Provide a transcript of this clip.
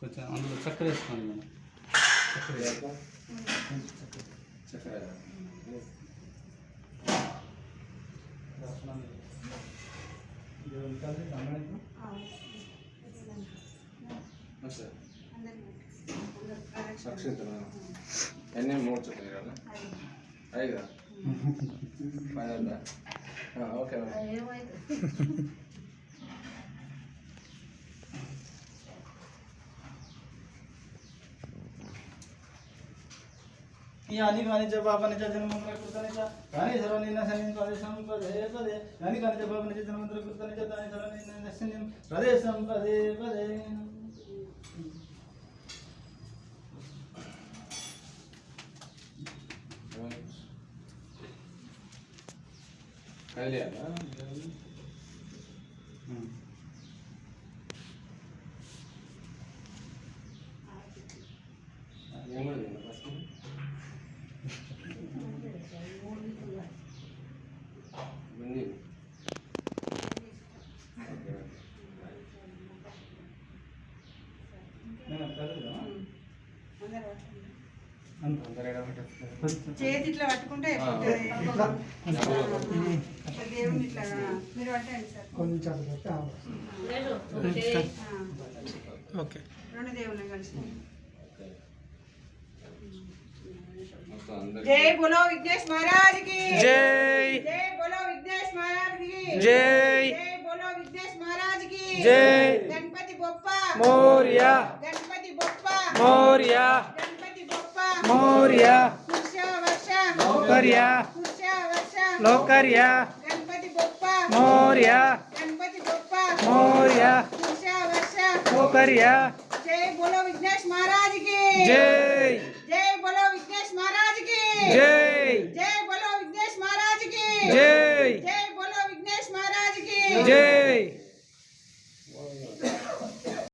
కొంచెం అందులో చక్కెర వేసుకోండి మనం. చక్కెర ఎన్ని 3 చక్కెర కదా 5 ఫైనల్ ఓకే यानी गाने जब आपने जन्म मंत्र कृतने चा गाने सर्वनिन सनिन प्रदेशम पदे पदे यानी गाने जब आपने जन्म मंत्र कृतने चा गाने सर्वनिन सनिन प्रदेशम पदे पदे కలియా చేతి ఇట్లా పట్టుకుంటే దేవుని ఇట్లా మీరు పట్టండి సార్ కొంచెం ఓకే 2 దేవుళ్ళని కలిసి जय बोलो विघ्नेश महाराज की जय जय बोलो विघ्नेश महाराज की जय जय बोलो विघ्नेश महाराज की जय गणपति बप्पा मोरया गणपति बप्पा मोरया गणपति बप्पा मोरया वर्षा वर्षा लोकर्या वर्षा वर्षा लोकर्या गणपति बप्पा मोरया गणपति बप्पा मोरया वर्षा वर्षा लोकर्या जय बोलो विघ्नेश महाराज की जय जय बोलो विघ्नेश महाराज की जय जय बोलो विघ्नेश महाराज की जय जय बोलो विघ्नेश महाराज की जय